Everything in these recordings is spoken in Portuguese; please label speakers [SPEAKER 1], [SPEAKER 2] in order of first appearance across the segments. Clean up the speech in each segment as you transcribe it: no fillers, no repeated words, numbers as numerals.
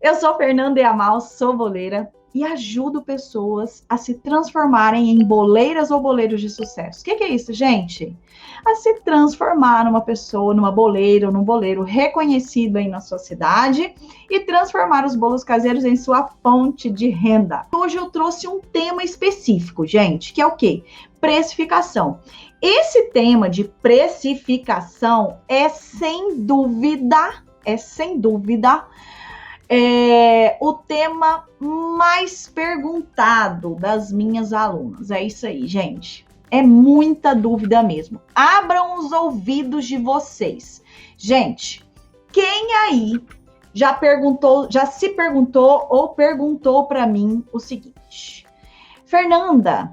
[SPEAKER 1] Eu sou Fernanda Yamal, sou boleira e ajudo pessoas a se transformarem em boleiras ou boleiros de sucesso. O que é isso, gente? A se transformar numa pessoa, numa boleira ou num boleiro reconhecido aí na sua cidade e transformar os bolos caseiros em sua fonte de renda. Hoje eu trouxe um tema específico, gente, que é o quê? Precificação. Esse tema de precificação é sem dúvida o tema mais perguntado das minhas alunas. É isso aí, gente. É muita dúvida mesmo. Abram os ouvidos de vocês. Gente, quem aí já se perguntou ou perguntou para mim o seguinte: Fernanda,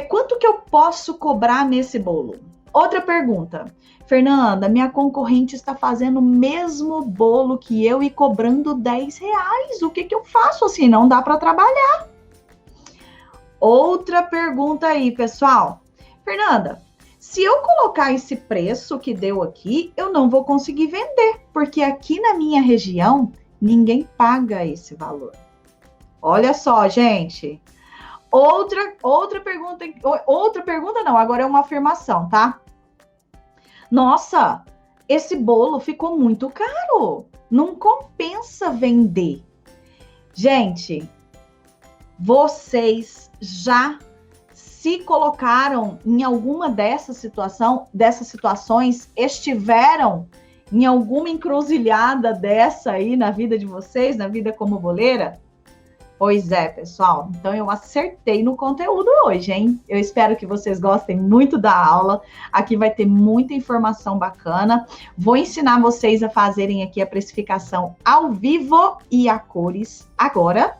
[SPEAKER 1] quanto que eu posso cobrar nesse bolo? Outra pergunta: Fernanda, minha concorrente está fazendo o mesmo bolo que eu e cobrando R$10. O que eu faço assim? Não dá para trabalhar. Outra pergunta aí, pessoal. Fernanda, se eu colocar esse preço que deu aqui, eu não vou conseguir vender, porque aqui na minha região, ninguém paga esse valor. Olha só, gente. Outra pergunta não, agora é uma afirmação, tá? Nossa, esse bolo ficou muito caro. Não compensa vender. Gente, vocês já se colocaram em alguma dessas situações, estiveram em alguma encruzilhada dessa aí na vida de vocês, na vida como boleira? Pois é, pessoal. Então, eu acertei no conteúdo hoje, hein? Eu espero que vocês gostem muito da aula. Aqui vai ter muita informação bacana. Vou ensinar vocês a fazerem aqui a precificação ao vivo e a cores agora,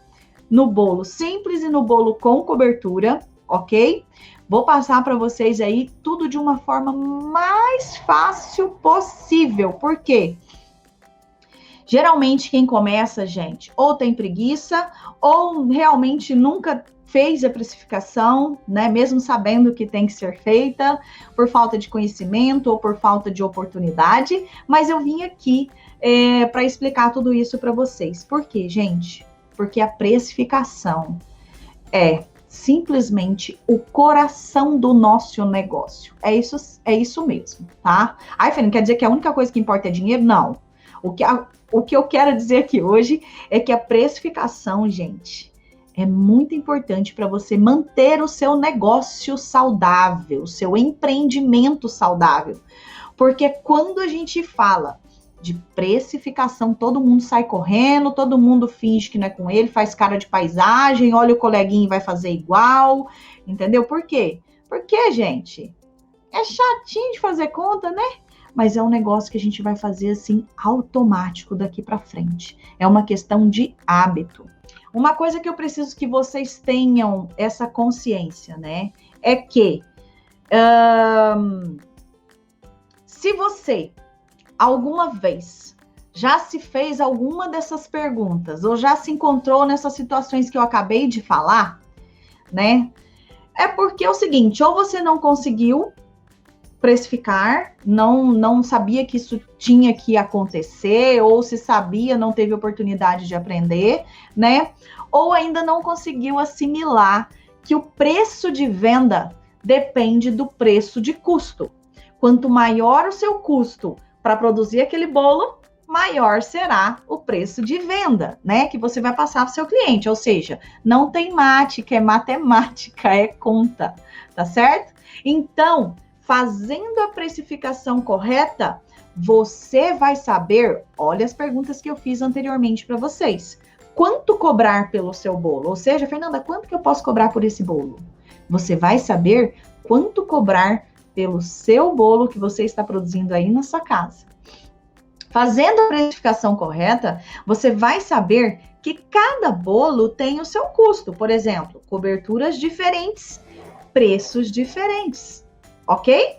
[SPEAKER 1] no bolo simples e no bolo com cobertura, ok? Vou passar para vocês aí tudo de uma forma mais fácil possível. Por quê? Geralmente quem começa, gente, ou tem preguiça, ou realmente nunca fez a precificação, né? Mesmo sabendo que tem que ser feita, por falta de conhecimento ou por falta de oportunidade. Mas eu vim aqui para explicar tudo isso para vocês. Por quê, gente? Porque a precificação é simplesmente o coração do nosso negócio. É isso mesmo, tá? Ai, Fernanda, quer dizer que a única coisa que importa é dinheiro? Não. O que eu quero dizer aqui hoje é que a precificação, gente, é muito importante para você manter o seu negócio saudável, o seu empreendimento saudável. Porque quando a gente fala de precificação, todo mundo sai correndo, todo mundo finge que não é com ele, faz cara de paisagem, olha o coleguinha e vai fazer igual, entendeu? Por quê? Porque, gente, é chatinho de fazer conta, né? Mas é um negócio que a gente vai fazer assim automático daqui para frente. É uma questão de hábito. Uma coisa que eu preciso que vocês tenham essa consciência, né? É que se você alguma vez já se fez alguma dessas perguntas ou já se encontrou nessas situações que eu acabei de falar, né? É porque é o seguinte, ou você não conseguiu precificar, não sabia que isso tinha que acontecer, ou se sabia, não teve oportunidade de aprender, né? Ou ainda não conseguiu assimilar que o preço de venda depende do preço de custo. Quanto maior o seu custo para produzir aquele bolo, maior será o preço de venda, né? Que você vai passar para o seu cliente. Ou seja, não tem mágica, é matemática, é conta, tá certo? Então, fazendo a precificação correta, você vai saber, olha as perguntas que eu fiz anteriormente para vocês. Quanto cobrar pelo seu bolo? Ou seja, Fernanda, quanto que eu posso cobrar por esse bolo? Você vai saber quanto cobrar pelo seu bolo que você está produzindo aí na sua casa. Fazendo a precificação correta, você vai saber que cada bolo tem o seu custo. Por exemplo, coberturas diferentes, preços diferentes. Ok?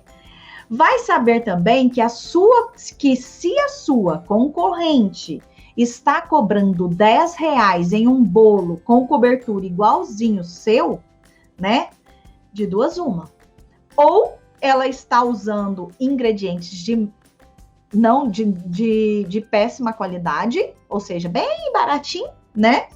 [SPEAKER 1] Vai saber também que se a sua concorrente está cobrando R$10 em um bolo com cobertura igualzinho seu, né? De duas uma. Ou ela está usando ingredientes de não de péssima qualidade, ou seja, bem baratinho, né?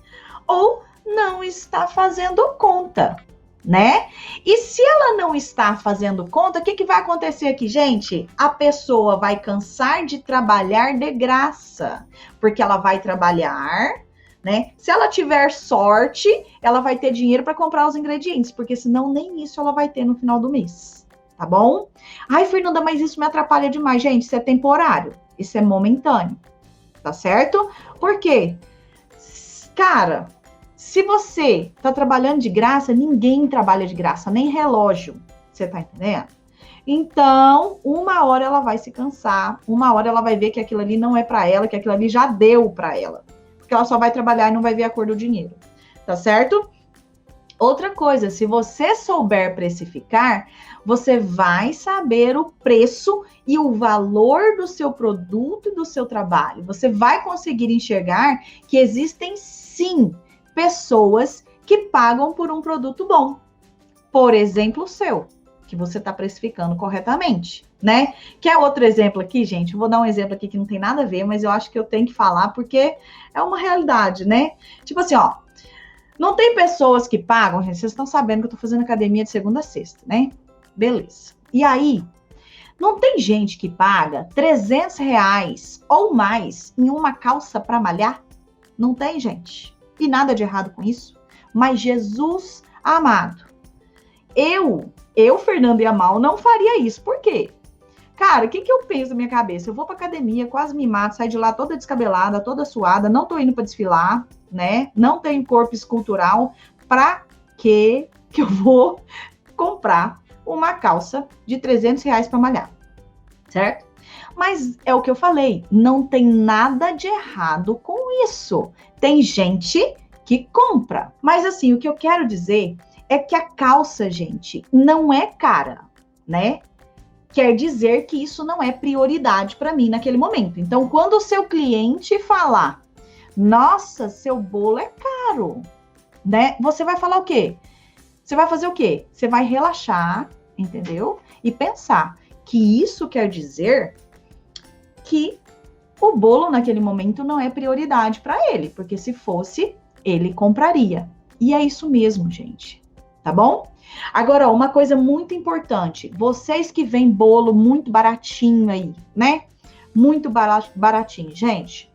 [SPEAKER 1] Ou não está fazendo conta, né? E se ela não está fazendo conta, o que, que vai acontecer aqui, gente? A pessoa vai cansar de trabalhar de graça, porque ela vai trabalhar, né? Se ela tiver sorte, ela vai ter dinheiro para comprar os ingredientes, porque senão nem isso ela vai ter no final do mês, tá bom? Ai, Fernanda, mas isso me atrapalha demais, gente. Isso é temporário, isso é momentâneo, tá certo? Por quê? Cara, se você tá trabalhando de graça, ninguém trabalha de graça, nem relógio. Você tá entendendo? Então, uma hora ela vai se cansar, uma hora ela vai ver que aquilo ali não é para ela, que aquilo ali já deu para ela. Porque ela só vai trabalhar e não vai ver a cor do dinheiro. Tá certo? Outra coisa, se você souber precificar, você vai saber o preço e o valor do seu produto e do seu trabalho. Você vai conseguir enxergar que existem sim pessoas que pagam por um produto bom. Por exemplo, o seu, que você está precificando corretamente, né? Quer outro exemplo aqui, gente? Eu vou dar um exemplo aqui que não tem nada a ver, mas eu acho que eu tenho que falar porque é uma realidade, né? Tipo assim, ó, não tem pessoas que pagam, gente, vocês estão sabendo que eu tô fazendo academia de segunda a sexta, né? Beleza. E aí, não tem gente que paga R$ 300 ou mais em uma calça para malhar? Não tem, gente. E nada de errado com isso. Mas Jesus amado, eu, Fernanda e Amal, não faria isso. Por quê? Cara, o que eu penso na minha cabeça? Eu vou pra academia, quase me mato, saio de lá toda descabelada, toda suada, não tô indo pra desfilar, né? Não tenho corpo escultural. Pra que eu vou comprar uma calça de R$ 300 pra malhar? Certo? Mas é o que eu falei, não tem nada de errado com isso. Tem gente que compra. Mas assim, o que eu quero dizer é que a calça, gente, não é cara, né? Quer dizer que isso não é prioridade para mim naquele momento. Então, quando o seu cliente falar, nossa, seu bolo é caro, né? Você vai falar o quê? Você vai fazer o quê? Você vai relaxar, entendeu? E pensar que isso quer dizer que o bolo naquele momento não é prioridade para ele, porque se fosse, ele compraria. E é isso mesmo, gente. Tá bom? Agora, uma coisa muito importante. Vocês que vendem bolo muito baratinho aí, né? Muito baratinho. Gente,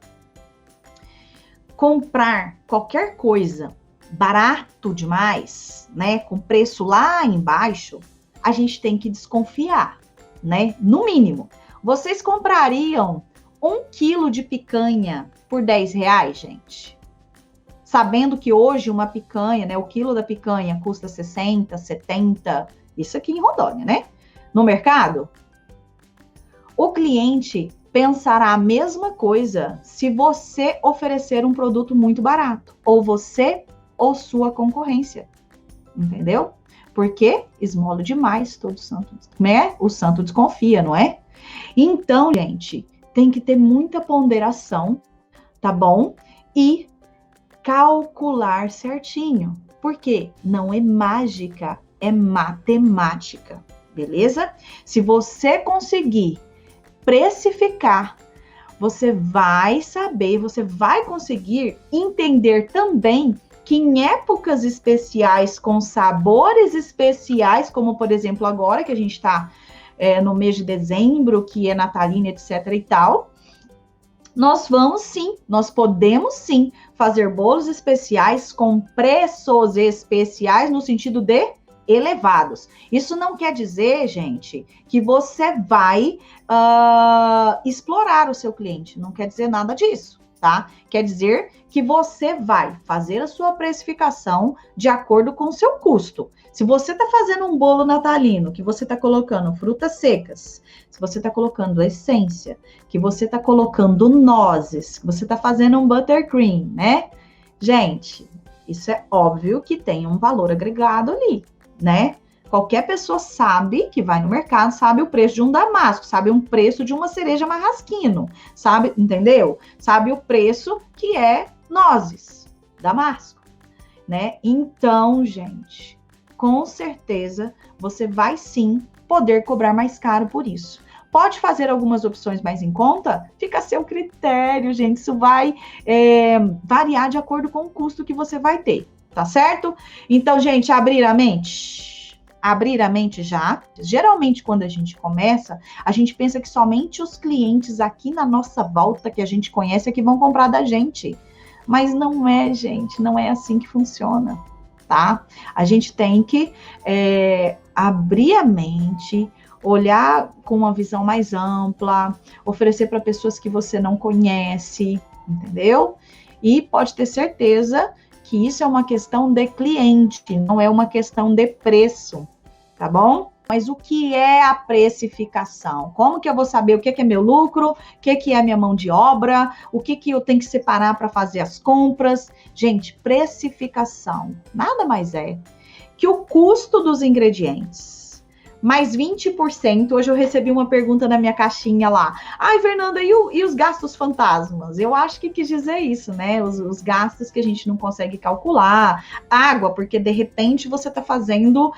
[SPEAKER 1] comprar qualquer coisa barato demais, né? Com preço lá embaixo, a gente tem que desconfiar, né? No mínimo. Vocês comprariam 1 quilo de picanha por R$ 10, gente? Sabendo que hoje uma picanha, né, o quilo da picanha custa 60, 70, isso aqui em Rondônia, né? No mercado, o cliente pensará a mesma coisa se você oferecer um produto muito barato, ou você ou sua concorrência, entendeu? Porque esmola demais, todo santo, né? O santo desconfia, não é? Então, gente, tem que ter muita ponderação, tá bom? E calcular certinho, porque não é mágica, é matemática, beleza? Se você conseguir precificar, você vai saber, você vai conseguir entender também que em épocas especiais, com sabores especiais, como por exemplo agora que a gente está no mês de dezembro, que é natalino, etc e tal, nós vamos sim, nós podemos sim fazer bolos especiais com preços especiais no sentido de elevados. Isso não quer dizer, gente, que você vai explorar o seu cliente. Não quer dizer nada disso, tá? Quer dizer que você vai fazer a sua precificação de acordo com o seu custo. Se você está fazendo um bolo natalino, que você está colocando frutas secas, se você está colocando essência, que você está colocando nozes, que você está fazendo um buttercream, né? Gente, isso é óbvio que tem um valor agregado ali, né? Qualquer pessoa sabe que vai no mercado, sabe o preço de um damasco, sabe o preço de uma cereja marrasquino, sabe, entendeu? Sabe o preço que é nozes, damasco, né? Então, gente, com certeza você vai sim poder cobrar mais caro por isso. Pode fazer algumas opções mais em conta? Fica a seu critério, gente. Isso vai variar de acordo com o custo que você vai ter, tá certo? Então, gente, abrir a mente. Abrir a mente já. Geralmente, quando a gente começa, a gente pensa que somente os clientes aqui na nossa volta que a gente conhece é que vão comprar da gente. Mas não é, gente. Não é assim que funciona, tá? A gente tem que abrir a mente, olhar com uma visão mais ampla, oferecer para pessoas que você não conhece, entendeu? E pode ter certeza que isso é uma questão de cliente, não é uma questão de preço, tá bom? Mas o que é a precificação? Como que eu vou saber o que é meu lucro, o que é minha mão de obra, o que eu tenho que separar para fazer as compras? Gente, precificação nada mais é que o custo dos ingredientes mais 20%. Hoje eu recebi uma pergunta na minha caixinha lá. Ai, Fernanda, e os gastos fantasmas? Eu acho que quis dizer isso, né? Os gastos que a gente não consegue calcular. Água, porque de repente você está fazendo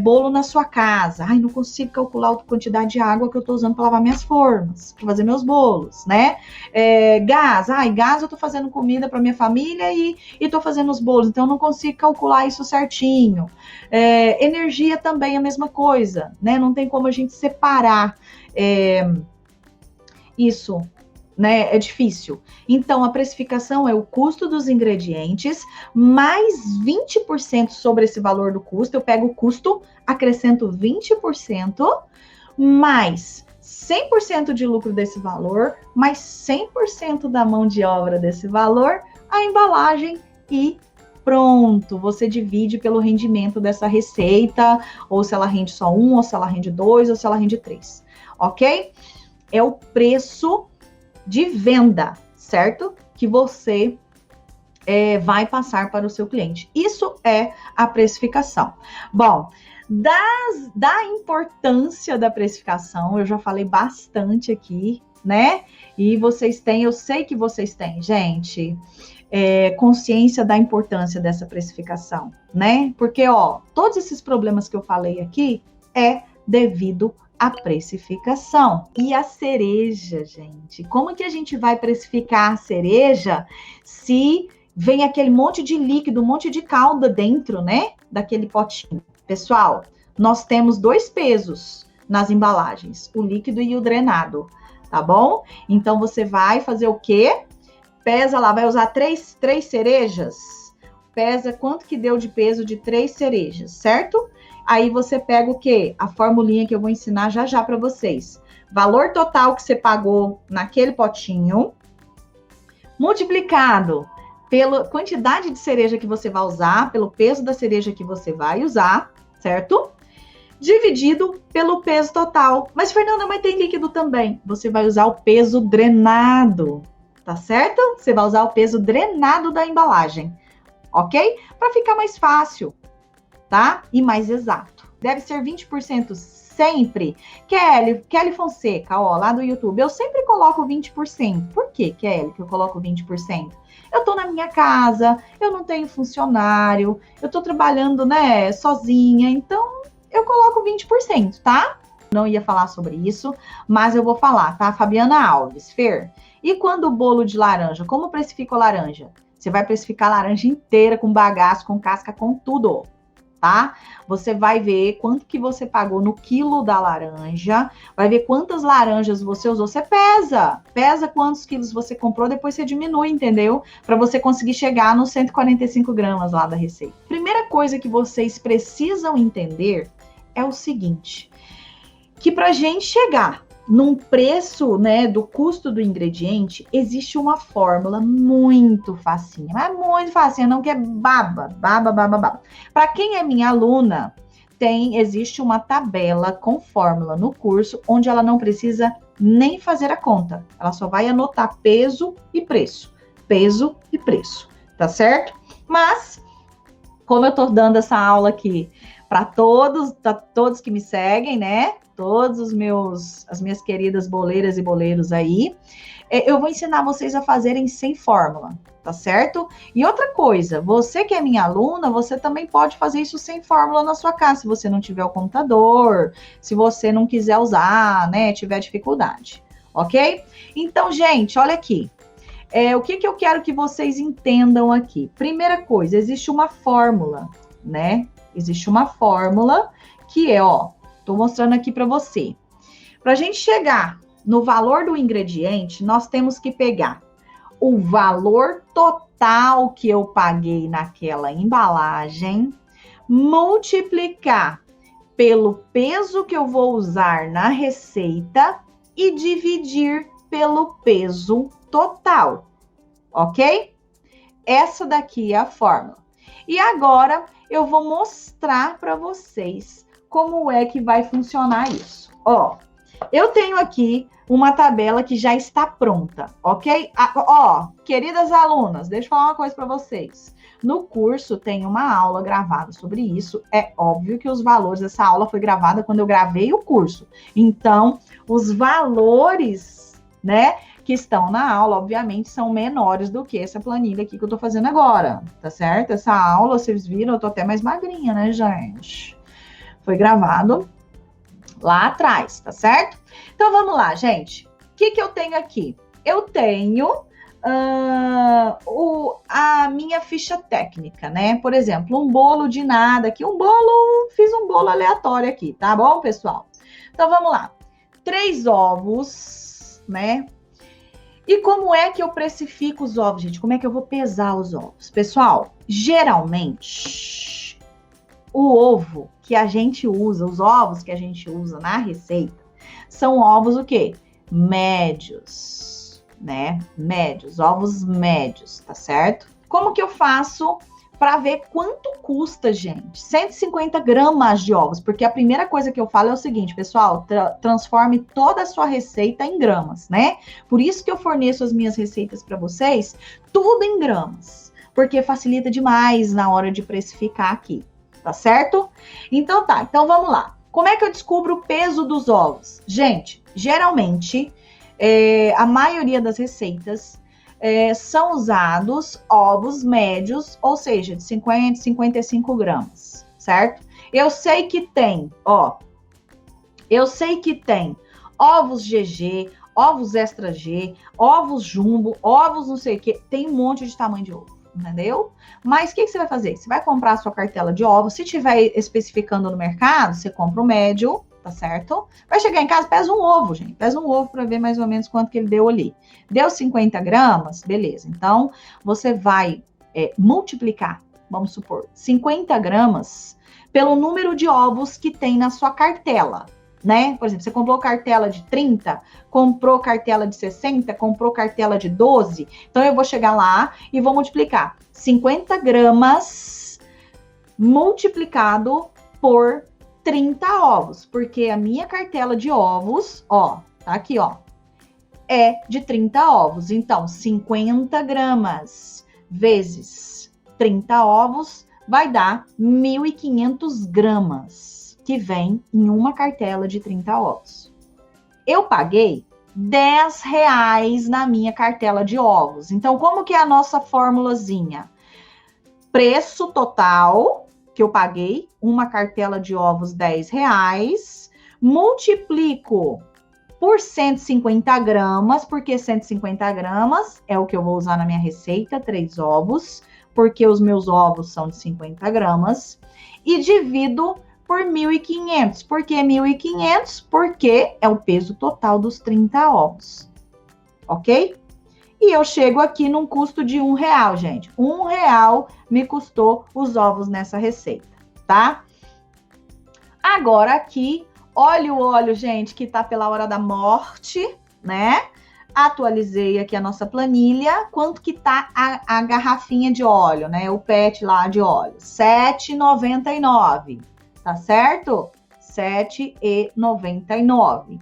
[SPEAKER 1] bolo na sua casa. Ai, não consigo calcular a quantidade de água que eu estou usando para lavar minhas formas, para fazer meus bolos, né? Gás. Ai, gás eu estou fazendo comida para minha família e estou fazendo os bolos, então eu não consigo calcular isso certinho. Energia também é a mesma coisa, né? Não tem como a gente separar isso, né? É difícil. Então, a precificação é o custo dos ingredientes mais 20% sobre esse valor do custo. Eu pego o custo, acrescento 20%, mais 100% de lucro desse valor, mais 100% da mão de obra desse valor, a embalagem e pronto, você divide pelo rendimento dessa receita, ou se ela rende só 1, ou se ela rende 2, ou se ela rende 3, ok? É o preço de venda, certo? Que você vai passar para o seu cliente. Isso é a precificação. Bom, da importância da precificação, eu já falei bastante aqui, né? E vocês têm, eu sei que vocês têm, gente, consciência da importância dessa precificação, né? Porque, todos esses problemas que eu falei aqui é devido à precificação. E a cereja, gente? Como que a gente vai precificar a cereja se vem aquele monte de líquido, um monte de calda dentro, né? Daquele potinho. Pessoal, nós temos 2 pesos nas embalagens, o líquido e o drenado, tá bom? Então, você vai fazer o quê? Pesa lá, vai usar 3 cerejas? Pesa quanto que deu de peso de 3 cerejas, certo? Aí você pega o quê? A formulinha que eu vou ensinar já para vocês. Valor total que você pagou naquele potinho, multiplicado pela quantidade de cereja que você vai usar, pelo peso da cereja que você vai usar, certo? Dividido pelo peso total. Mas, Fernanda, mas tem líquido também. Você vai usar o peso drenado. Tá certo? Você vai usar o peso drenado da embalagem, ok? Para ficar mais fácil, tá? E mais exato. Deve ser 20% sempre. Kelly Fonseca, lá do YouTube, eu sempre coloco 20%. Por que, Kelly, que eu coloco 20%? Eu tô na minha casa, eu não tenho funcionário, eu tô trabalhando, né, sozinha, então eu coloco 20%, tá? Não ia falar sobre isso, mas eu vou falar, tá? Fabiana Alves, Fer. E quando o bolo de laranja, como precifica a laranja? Você vai precificar a laranja inteira, com bagaço, com casca, com tudo, tá? Você vai ver quanto que você pagou no quilo da laranja, vai ver quantas laranjas você usou, você pesa quantos quilos você comprou, depois você diminui, entendeu? Para você conseguir chegar nos 145 gramas lá da receita. Primeira coisa que vocês precisam entender é o seguinte, que pra gente chegar num preço, né, do custo do ingrediente, existe uma fórmula muito facinha, mas muito facinha, não que é baba. Para quem é minha aluna, existe uma tabela com fórmula no curso, onde ela não precisa nem fazer a conta, ela só vai anotar peso e preço, tá certo? Mas, como eu tô dando essa aula aqui para todos que me seguem, né? Todos as minhas queridas boleiras e boleiros aí. Eu vou ensinar vocês a fazerem sem fórmula, tá certo? E outra coisa, você que é minha aluna, você também pode fazer isso sem fórmula na sua casa, se você não tiver o computador, se você não quiser usar, né, tiver dificuldade, ok? Então, gente, olha aqui. O que eu quero que vocês entendam aqui? Primeira coisa, existe uma fórmula, né? Existe uma fórmula que é, ó, tô mostrando aqui para você. Para a gente chegar no valor do ingrediente, nós temos que pegar o valor total que eu paguei naquela embalagem, multiplicar pelo peso que eu vou usar na receita e dividir pelo peso total, ok? Essa daqui é a fórmula. E agora eu vou mostrar para vocês como é que vai funcionar isso. Ó, eu tenho aqui uma tabela que já está pronta, ok? Queridas alunas, deixa eu falar uma coisa para vocês. No curso tem uma aula gravada sobre isso. É óbvio que os valores, essa aula foi gravada quando eu gravei o curso. Então, os valores, né, que estão na aula, obviamente, são menores do que essa planilha aqui que eu tô fazendo agora, tá certo? Essa aula, vocês viram, eu tô até mais magrinha, né, gente? Foi gravado lá atrás, tá certo? Então, vamos lá, gente. O que eu tenho aqui? Eu tenho a minha ficha técnica, né? Por exemplo, um bolo de nada aqui, fiz um bolo aleatório aqui, tá bom, pessoal? Então, vamos lá. 3 ovos, né? E como é que eu precifico os ovos, gente? Como é que eu vou pesar os ovos? Pessoal, geralmente, o ovo que a gente usa, os ovos que a gente usa na receita, são ovos o quê? Médios, né? Médios, ovos médios, tá certo? Como que eu faço para ver quanto custa, gente? 150 gramas de ovos, porque a primeira coisa que eu falo é o seguinte, pessoal, transforme toda a sua receita em gramas, né? Por isso que eu forneço as minhas receitas para vocês, tudo em gramas, porque facilita demais na hora de precificar aqui, tá certo? Então tá, então vamos lá. Como é que eu descubro o peso dos ovos? Gente, geralmente, a maioria das receitas são usados ovos médios, ou seja, de 50, 55 gramas, certo? Eu sei que tem, ovos GG, ovos extra G, ovos jumbo, ovos não sei o que, tem um monte de tamanho de ovo, entendeu? Mas o que você vai fazer? Você vai comprar a sua cartela de ovos, se tiver especificando no mercado, você compra o médio, tá certo? Vai chegar em casa, pesa um ovo, gente. Pesa um ovo para ver mais ou menos quanto que ele deu ali. Deu 50 gramas? Beleza. Então, você vai multiplicar, vamos supor, 50 gramas pelo número de ovos que tem na sua cartela, né? Por exemplo, você comprou cartela de 30, comprou cartela de 60, comprou cartela de 12. Então, eu vou chegar lá e vou multiplicar 50 gramas multiplicado por 30 ovos, porque a minha cartela de ovos, tá aqui, é de 30 ovos. Então, 50 gramas vezes 30 ovos vai dar 1.500 gramas, que vem em uma cartela de 30 ovos. Eu paguei R$10 na minha cartela de ovos. Então, como que é a nossa formulazinha? Preço total que eu paguei, uma cartela de ovos R$10, multiplico por 150 gramas, porque 150 gramas é o que eu vou usar na minha receita, 3 ovos, porque os meus ovos são de 50 gramas, e divido por 1.500. Por que 1.500? Porque é o peso total dos 30 ovos, ok? E eu chego aqui num custo de R$1, gente. R$1 me custou os ovos nessa receita, tá? Agora aqui, olha o óleo, gente, que tá pela hora da morte, né? Atualizei aqui a nossa planilha. Quanto que tá a garrafinha de óleo, né? O PET lá de óleo. R$7,99, tá certo? R$7,99.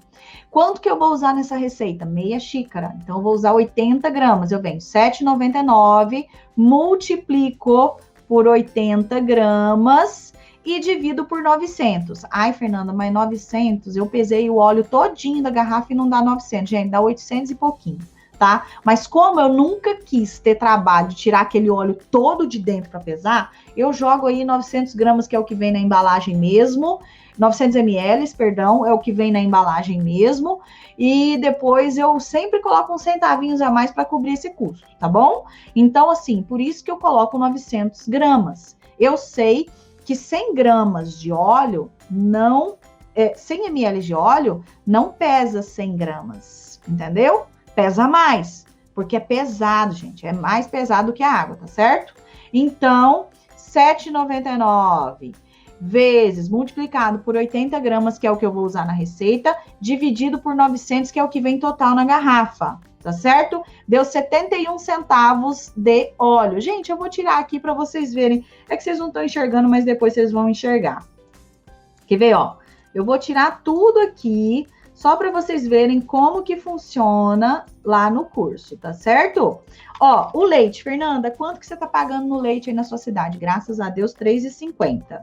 [SPEAKER 1] Quanto que eu vou usar nessa receita? Meia xícara. Então, eu vou usar 80 gramas. Eu venho R$7,99, multiplico por 80 gramas e divido por 900. Ai, Fernanda, mas 900, eu pesei o óleo todinho da garrafa e não dá 900. Gente, dá 800 e pouquinho, tá? Mas como eu nunca quis ter trabalho de tirar aquele óleo todo de dentro para pesar, eu jogo aí 900 gramas, que é o que vem na embalagem mesmo. 900 ml, perdão, é o que vem na embalagem mesmo. E depois eu sempre coloco uns centavinhos a mais para cobrir esse custo, tá bom? Então, assim, por isso que eu coloco 900 gramas. Eu sei que 100 gramas de óleo não... 100 ml de óleo não pesa 100 gramas, entendeu? Pesa mais, porque é pesado, gente. É mais pesado que a água, tá certo? Então, R$ 7,99 vezes multiplicado por 80 gramas, que é o que eu vou usar na receita, dividido por 900, que é o que vem total na garrafa, tá certo? Deu 71 centavos de óleo. Gente, eu vou tirar aqui para vocês verem. É que vocês não estão enxergando, mas depois vocês vão enxergar. Quer ver, ó? Eu vou tirar tudo aqui, só para vocês verem como que funciona lá no curso, tá certo? Ó, o leite, Fernanda, quanto que você tá pagando no leite aí na sua cidade? Graças a Deus, R$ 3,50.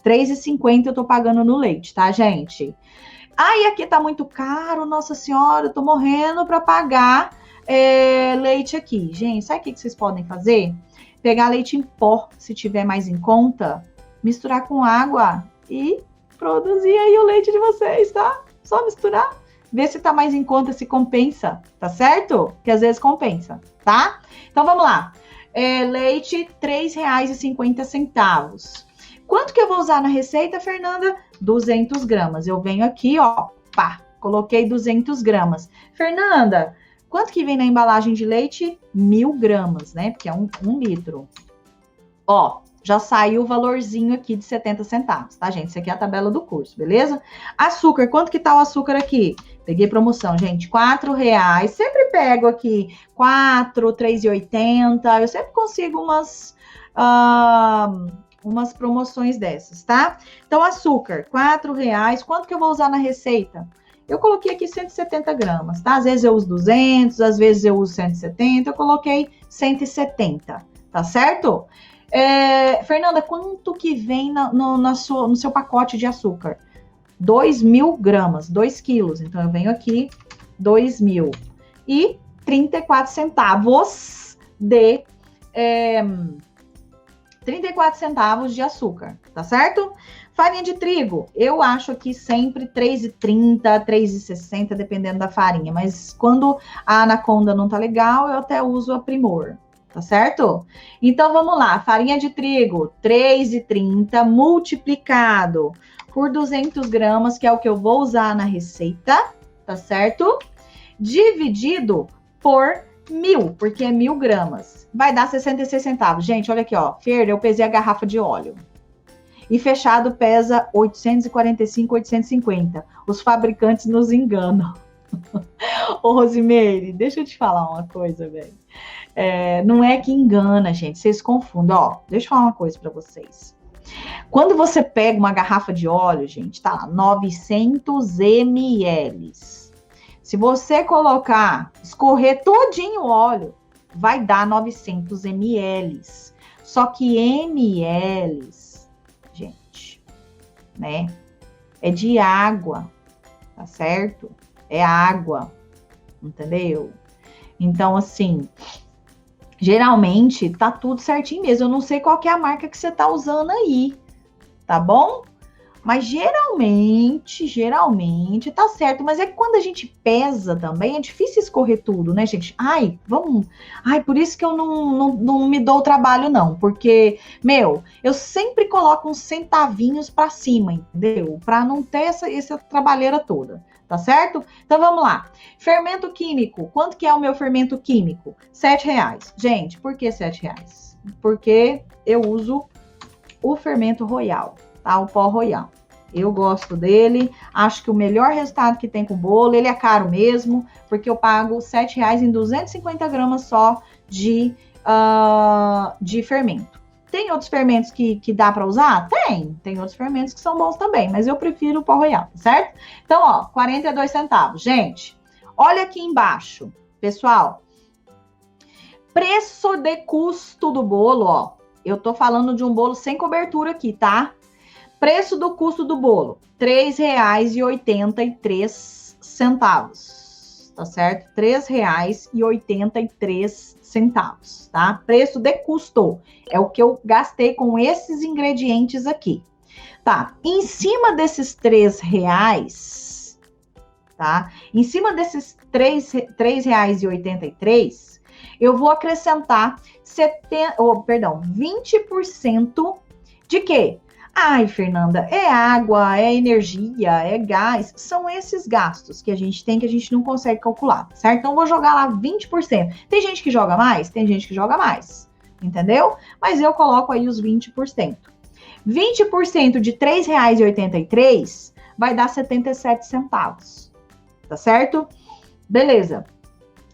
[SPEAKER 1] R$ 3,50 eu tô pagando no leite, tá, gente? Aí aqui tá muito caro, nossa senhora, eu tô morrendo para pagar leite aqui. Gente, sabe o que vocês podem fazer? Pegar leite em pó, se tiver mais em conta, misturar com água e produzir aí o leite de vocês, tá? Só misturar, ver se tá mais em conta, se compensa, tá certo? Que às vezes compensa, tá? Então vamos lá. Leite, R$ 3,50. Quanto que eu vou usar na receita, Fernanda? 200 gramas. Eu venho aqui, ó, pá, coloquei 200 gramas. Fernanda, quanto que vem na embalagem de leite? 1.000 gramas, né? Porque é um litro. Ó, já saiu o valorzinho aqui de 70 centavos, tá, gente? Isso aqui é a tabela do curso, beleza? Açúcar, quanto que tá o açúcar aqui? Peguei promoção, gente, R$4. Sempre pego aqui 4, 3,80. Eu sempre consigo umas promoções dessas, tá? Então, açúcar, R$4. Quanto que eu vou usar na receita? Eu coloquei aqui 170 gramas, tá? Às vezes eu uso 200, às vezes eu uso 170. Eu coloquei 170, tá certo? Fernanda, quanto que vem no seu pacote de açúcar? 2.000 gramas, 2 quilos. Então, eu venho aqui, 2.000. E 34 centavos de... 34 centavos de açúcar, tá certo? Farinha de trigo, eu acho aqui sempre R$3,30, R$3,60, dependendo da farinha. Mas quando a Anaconda não tá legal, eu até uso a Primor, tá certo? Então, vamos lá. Farinha de trigo, R$3,30 multiplicado por 200 gramas, que é o que eu vou usar na receita, tá certo? Dividido por 1.000, porque é 1.000 gramas. Vai dar 66 centavos. Gente, olha aqui, ó. Fer, eu pesei a garrafa de óleo. E fechado pesa 845, 850. Os fabricantes nos enganam. Ô, Rosimeire, deixa eu te falar uma coisa, velho. Não é que engana, gente. Vocês confundem. Ó, deixa eu falar uma coisa pra vocês. Quando você pega uma garrafa de óleo, gente, tá lá, 900 ml. Se você escorrer todinho o óleo, vai dar 900 ml. Só que ml, gente, né? É de água, tá certo? É água, entendeu? Então, assim, geralmente tá tudo certinho mesmo. Eu não sei qual que é a marca que você tá usando aí, tá bom? Mas geralmente tá certo. Mas é que quando a gente pesa também, é difícil escorrer tudo, né, gente? Por isso que eu não me dou o trabalho, não. Porque, eu sempre coloco uns centavinhos pra cima, entendeu? Pra não ter essa trabalheira toda, tá certo? Então, vamos lá. Fermento químico. Quanto que é o meu fermento químico? R$7. Gente, por que R$7? Porque eu uso o fermento Royal. Tá? O pó Royal. Eu gosto dele, acho que o melhor resultado que tem com o bolo, ele é caro mesmo, porque eu pago R$7 em 250 gramas só de fermento. Tem outros fermentos que dá para usar? Tem outros fermentos que são bons também, mas eu prefiro o pó Royal, certo? Então, ó, 42 centavos. Gente, olha aqui embaixo, pessoal. Preço de custo do bolo, ó. Eu tô falando de um bolo sem cobertura aqui, tá? Preço do custo do bolo, R$ 3,83, tá certo? R$ 3,83, tá? Preço de custo, é o que eu gastei com esses ingredientes aqui. Tá, em cima desses R$ 3, tá? Em cima desses R$ 3,83, eu vou acrescentar 20% de quê? Ai, Fernanda, é água, é energia, é gás. São esses gastos que a gente tem que a gente não consegue calcular, certo? Então, eu vou jogar lá 20%. Tem gente que joga mais? Tem gente que joga mais, entendeu? Mas eu coloco aí os 20%. 20% de R$ 3,83 vai dar 77 centavos, tá certo? Beleza.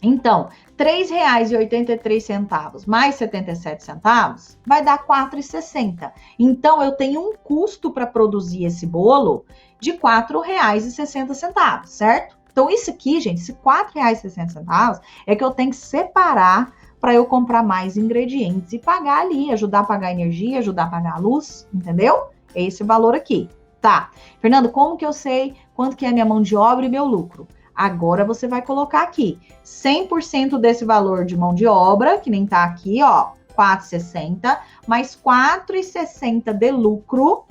[SPEAKER 1] Então, R$ 3,83 mais 77 centavos vai dar R$ 4,60. Então, eu tenho um custo para produzir esse bolo de R$ 4,60, certo? Então, isso aqui, gente, esse R$ 4,60 é que eu tenho que separar para eu comprar mais ingredientes e pagar ali, ajudar a pagar a energia, ajudar a pagar a luz, entendeu? É esse valor aqui. Tá. Fernando, como que eu sei quanto que é a minha mão de obra e meu lucro? Agora você vai colocar aqui 100% desse valor de mão de obra, que nem tá aqui, ó, 4,60, mais 4,60 de lucro,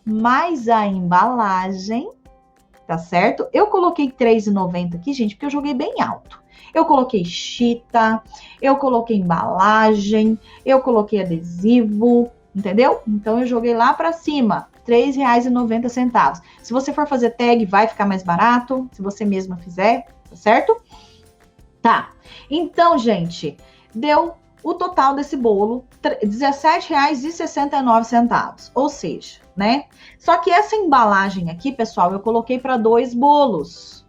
[SPEAKER 1] mais a embalagem, tá certo? Eu coloquei 3,90 aqui, gente, porque eu joguei bem alto. Eu coloquei chita, eu coloquei embalagem, eu coloquei adesivo, entendeu? Então eu joguei lá para cima. R$ 3,90. Se você for fazer tag, vai ficar mais barato, se você mesma fizer, tá certo? Tá. Então, gente, deu o total desse bolo, R$ 17,69. Ou seja, né? Só que essa embalagem aqui, pessoal, eu coloquei para 2 bolos.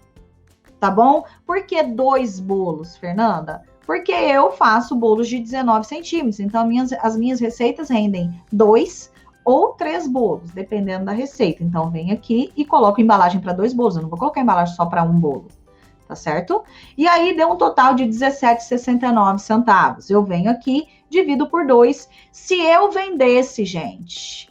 [SPEAKER 1] Tá bom? Por que 2 bolos, Fernanda? Porque eu faço bolos de 19 centímetros. Então, as minhas receitas rendem 2 ou 3 bolos, dependendo da receita. Então, vem aqui e coloco embalagem para 2 bolos. Eu não vou colocar embalagem só para 1 bolo, tá certo? E aí, deu um total de R$ 17,69. Eu venho aqui, divido por 2. Se eu vendesse, gente,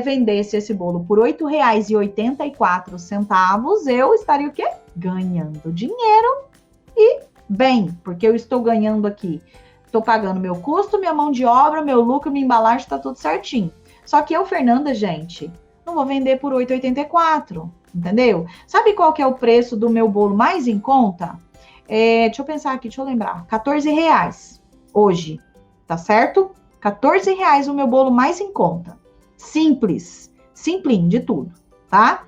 [SPEAKER 1] vendesse esse bolo por R$ 8,84, eu estaria o quê? Ganhando dinheiro e bem, porque eu estou ganhando aqui. Estou pagando meu custo, minha mão de obra, meu lucro, minha embalagem, está tudo certinho. Só que eu, Fernanda, gente, não vou vender por R$ 8,84, entendeu? Sabe qual que é o preço do meu bolo mais em conta? Deixa eu pensar aqui, deixa eu lembrar. R$14 hoje, tá certo? R$14 o meu bolo mais em conta. Simples, simplinho de tudo, tá?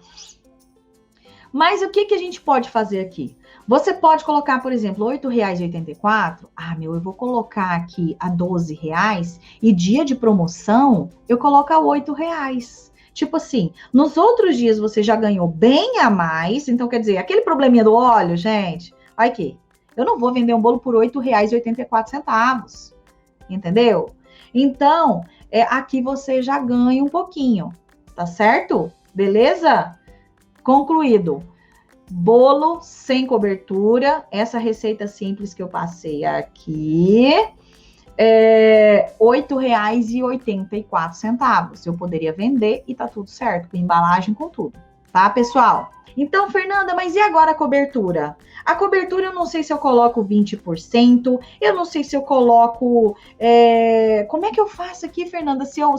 [SPEAKER 1] Mas o que a gente pode fazer aqui? Você pode colocar, por exemplo, R$ 8,84. Eu vou colocar aqui a R$12 e dia de promoção eu coloco a R$8. Tipo assim, nos outros dias você já ganhou bem a mais. Então, quer dizer, aquele probleminha do óleo, gente, vai que eu não vou vender um bolo por R$ 8,84, entendeu? Então, aqui você já ganha um pouquinho, tá certo? Beleza? Concluído. Bolo sem cobertura, essa receita simples que eu passei aqui, R$ 8,84. Eu poderia vender e tá tudo certo, com embalagem, com tudo, tá, pessoal? Então, Fernanda, mas e agora a cobertura? A cobertura eu não sei se eu coloco 20%, eu não sei se eu coloco... Como é que eu faço aqui, Fernanda? Se eu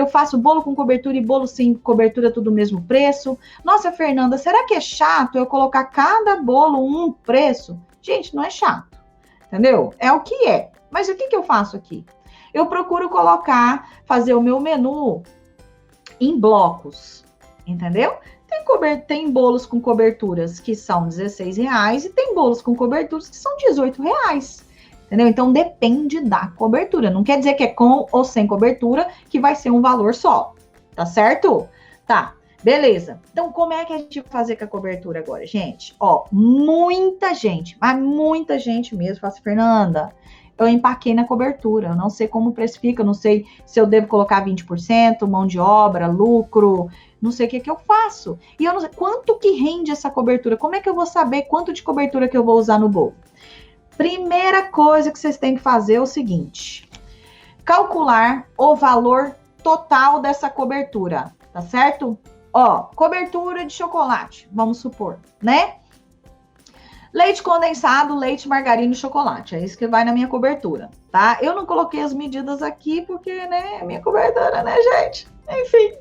[SPEAKER 1] faço bolo com cobertura e bolo sem cobertura, tudo o mesmo preço? Nossa, Fernanda, será que é chato eu colocar cada bolo um preço? Gente, não é chato, entendeu? É o que é. Mas o que eu faço aqui? Eu procuro fazer o meu menu em blocos, entendeu? Tem bolos com coberturas que são R$16 e tem bolos com coberturas que são R$18, entendeu? Então, depende da cobertura. Não quer dizer que é com ou sem cobertura que vai ser um valor só, tá certo? Tá, beleza. Então, como é que a gente vai fazer com a cobertura agora, gente? Ó, muita gente, mas muita gente mesmo fala assim, Fernanda, eu empaquei na cobertura, eu não sei como precifica, eu não sei se eu devo colocar 20%, mão de obra, lucro, não sei o que eu faço. E eu não sei quanto que rende essa cobertura, como é que eu vou saber quanto de cobertura que eu vou usar no bolo? Primeira coisa que vocês têm que fazer é o seguinte, calcular o valor total dessa cobertura, tá certo? Ó, cobertura de chocolate, vamos supor, né? Leite condensado, leite, margarina e chocolate. É isso que vai na minha cobertura, tá? Eu não coloquei as medidas aqui porque, né, é minha cobertura, né, gente? Enfim,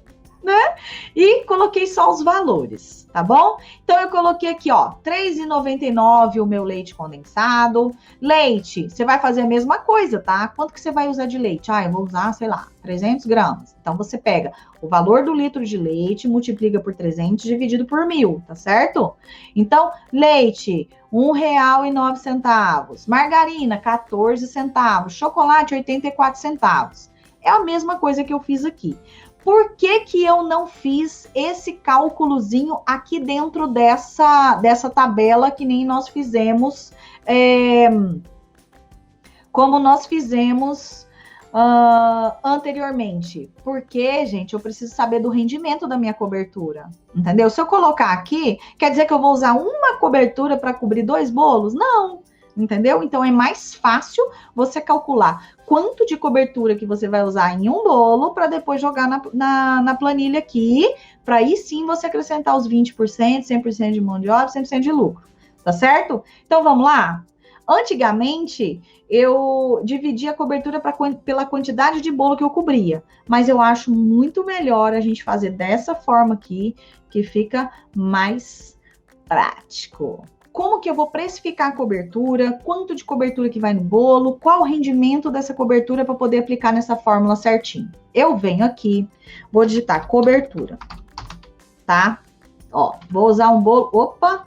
[SPEAKER 1] né? E coloquei só os valores, tá bom? Então, eu coloquei aqui, ó, R$3,99 o meu leite condensado. Leite, você vai fazer a mesma coisa, tá? Quanto que você vai usar de leite? Ah, eu vou usar, sei lá, 300 gramas. Então, você pega o valor do litro de leite, multiplica por 300, dividido por 1.000, tá certo? Então, leite, R$1,09. Margarina, 14 centavos. Chocolate, 84 centavos. É a mesma coisa que eu fiz aqui. Por que que eu não fiz esse cálculozinho aqui dentro dessa tabela que nem nós fizemos, como nós fizemos anteriormente? Porque, gente, eu preciso saber do rendimento da minha cobertura, entendeu? Se eu colocar aqui, quer dizer que eu vou usar uma cobertura para cobrir 2 bolos? Não, entendeu? Então, é mais fácil você calcular quanto de cobertura que você vai usar em um bolo para depois jogar na planilha aqui, para aí sim você acrescentar os 20%, 100% de mão de obra, 100% de lucro, tá certo? Então, vamos lá? Antigamente, eu dividia a cobertura pela quantidade de bolo que eu cobria, mas eu acho muito melhor a gente fazer dessa forma aqui, que fica mais prático. Como que eu vou precificar a cobertura, quanto de cobertura que vai no bolo, qual o rendimento dessa cobertura para poder aplicar nessa fórmula certinho. Eu venho aqui, vou digitar cobertura, tá? Ó, vou usar um bolo, opa,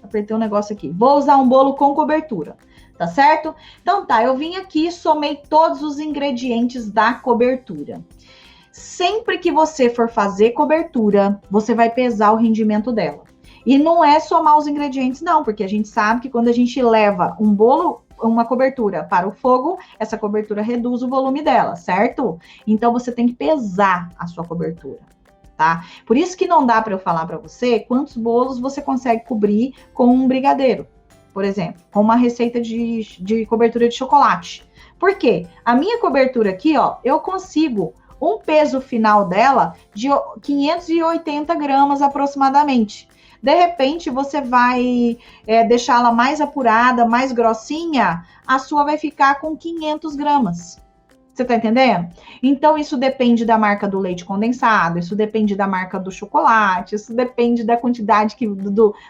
[SPEAKER 1] apertei um negócio aqui. Vou usar um bolo com cobertura, tá certo? Então tá, eu vim aqui e somei todos os ingredientes da cobertura. Sempre que você for fazer cobertura, você vai pesar o rendimento dela. E não é somar os ingredientes, não, porque a gente sabe que quando a gente leva um bolo, uma cobertura para o fogo, essa cobertura reduz o volume dela, certo? Então, você tem que pesar a sua cobertura, tá? Por isso que não dá para eu falar para você quantos bolos você consegue cobrir com um brigadeiro, por exemplo, com uma receita de cobertura de chocolate. Por quê? A minha cobertura aqui, ó, eu consigo um peso final dela de 580 gramas aproximadamente. De repente, você vai deixá-la mais apurada, mais grossinha, a sua vai ficar com 500 gramas. Você tá entendendo? Então, isso depende da marca do leite condensado, isso depende da marca do chocolate, isso depende da quantidade,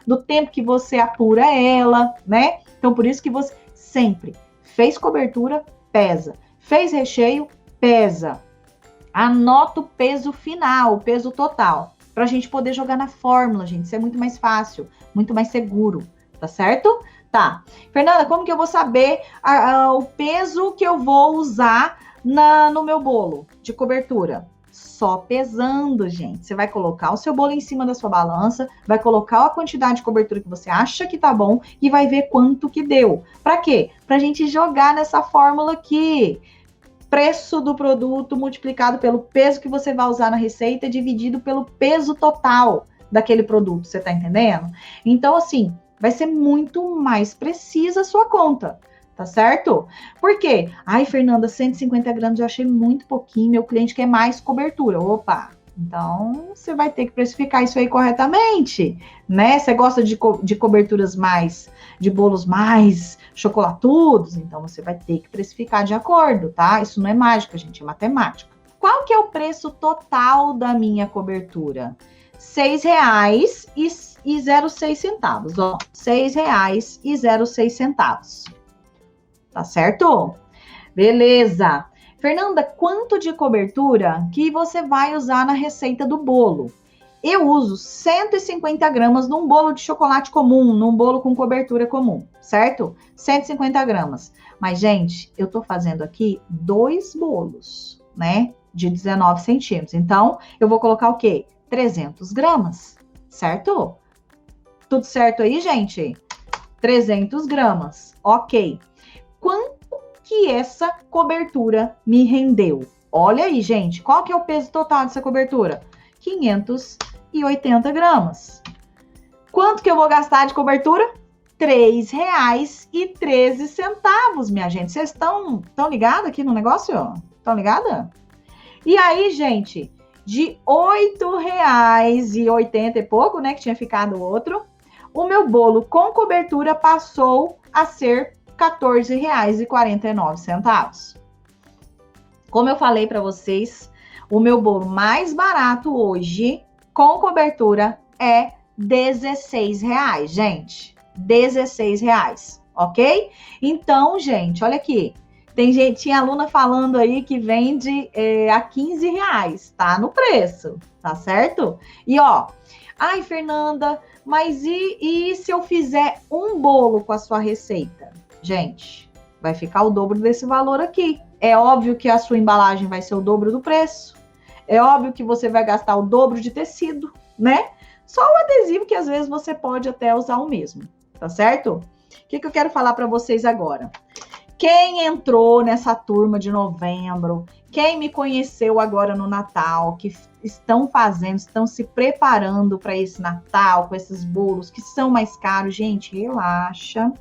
[SPEAKER 1] do tempo que você apura ela, né? Então, por isso que você sempre fez cobertura, pesa. Fez recheio, pesa. Anota o peso final, o peso total, para a gente poder jogar na fórmula, gente. Isso é muito mais fácil, muito mais seguro, tá certo? Tá. Fernanda, como que eu vou saber o peso que eu vou usar no meu bolo de cobertura? Só pesando, gente. Você vai colocar o seu bolo em cima da sua balança, vai colocar a quantidade de cobertura que você acha que tá bom e vai ver quanto que deu. Para quê? Pra gente jogar nessa fórmula aqui. Preço do produto multiplicado pelo peso que você vai usar na receita, dividido pelo peso total daquele produto, você tá entendendo? Então, assim, vai ser muito mais precisa a sua conta, tá certo? Por quê? Ai, Fernanda, 150 gramas eu achei muito pouquinho, meu cliente quer mais cobertura. Opa! Então, você vai ter que precificar isso aí corretamente, né? Você gosta de coberturas mais, de bolos mais chocolatudos, então você vai ter que precificar de acordo, tá? Isso não é mágica, gente, é matemática. Qual que é o preço total da minha cobertura? R$6,06, ó. R$6,06. Tá certo? Beleza. Fernanda, quanto de cobertura que você vai usar na receita do bolo? Eu uso 150 gramas num bolo de chocolate comum, num bolo com cobertura comum, certo? 150 gramas. Mas, gente, eu tô fazendo aqui 2 bolos, né? De 19 centímetros. Então, eu vou colocar o quê? 300 gramas, certo? Tudo certo aí, gente? 300 gramas, ok. Quanto que essa cobertura me rendeu? Olha aí, gente, qual que é o peso total dessa cobertura? 580 gramas. Quanto que eu vou gastar de cobertura? R$3,13, minha gente. Vocês estão ligados aqui no negócio? Estão ligada? E aí, gente, de R$8,80 e pouco, né, que tinha ficado o outro, o meu bolo com cobertura passou a ser R$14,49. Como eu falei para vocês, o meu bolo mais barato hoje, com cobertura, é R$16, gente. R$16, ok? Então, gente, olha aqui. Tinha aluna falando aí que vende a R$15, tá no preço, tá certo? E ó, ai, Fernanda, mas e se eu fizer um bolo com a sua receita? Gente, vai ficar o dobro desse valor aqui. É óbvio que a sua embalagem vai ser o dobro do preço. É óbvio que você vai gastar o dobro de tecido, né? Só o adesivo que às vezes você pode até usar o mesmo, tá certo? O que eu quero falar para vocês agora? Quem entrou nessa turma de novembro, quem me conheceu agora no Natal, que estão se preparando para esse Natal, com esses bolos que são mais caros, gente, relaxa.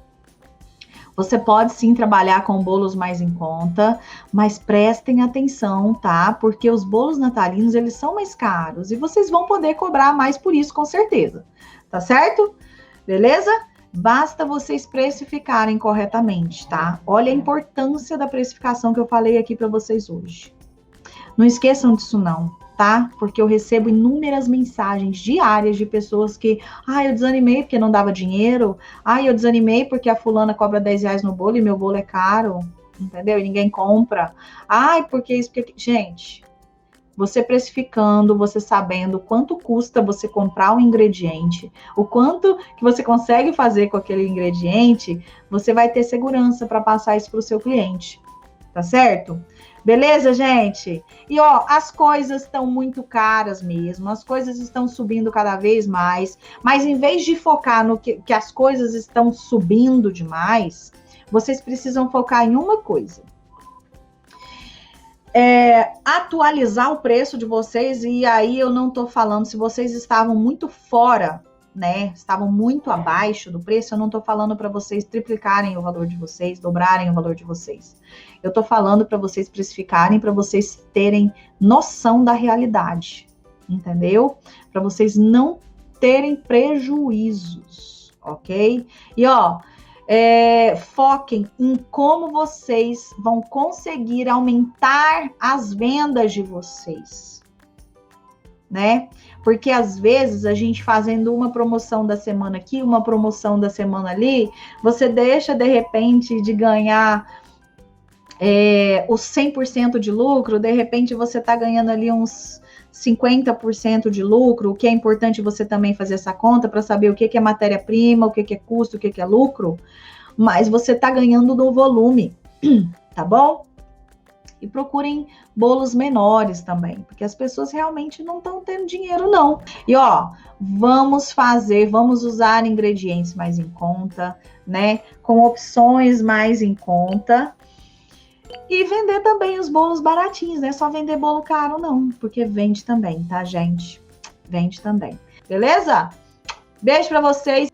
[SPEAKER 1] Você pode sim trabalhar com bolos mais em conta, mas prestem atenção, tá? Porque os bolos natalinos, eles são mais caros e vocês vão poder cobrar mais por isso, com certeza. Tá certo? Beleza? Basta vocês precificarem corretamente, tá? Olha a importância da precificação que eu falei aqui para vocês hoje. Não esqueçam disso não, tá? Porque eu recebo inúmeras mensagens diárias de pessoas que, eu desanimei porque não dava dinheiro, eu desanimei porque a fulana cobra R$10 no bolo e meu bolo é caro, entendeu? E ninguém compra. Porque isso, porque... Gente, você precificando, você sabendo quanto custa você comprar um ingrediente, o quanto que você consegue fazer com aquele ingrediente, você vai ter segurança para passar isso para o seu cliente, tá certo? Beleza, gente? E ó, as coisas estão muito caras mesmo, as coisas estão subindo cada vez mais, mas em vez de focar no que as coisas estão subindo demais, vocês precisam focar em uma coisa. Atualizar o preço de vocês, e aí eu não tô falando se vocês estavam muito fora, né, estavam muito abaixo do preço, eu não tô falando para vocês triplicarem o valor de vocês, dobrarem o valor de vocês. Eu tô falando para vocês precificarem, para vocês terem noção da realidade, entendeu? Para vocês não terem prejuízos, ok? E ó, foquem em como vocês vão conseguir aumentar as vendas de vocês, né? Porque às vezes a gente fazendo uma promoção da semana aqui, uma promoção da semana ali, você deixa de repente de ganhar os 100% de lucro, de repente você tá ganhando ali uns 50% de lucro, o que é importante você também fazer essa conta para saber o que é matéria-prima, o que é custo, o que é lucro, mas você tá ganhando no volume, tá bom? E procurem bolos menores também, porque as pessoas realmente não estão tendo dinheiro, não. E ó, vamos usar ingredientes mais em conta, né? Com opções mais em conta. E vender também os bolos baratinhos, não é só vender bolo caro, não, porque vende também, tá, gente? Vende também. Beleza? Beijo pra vocês.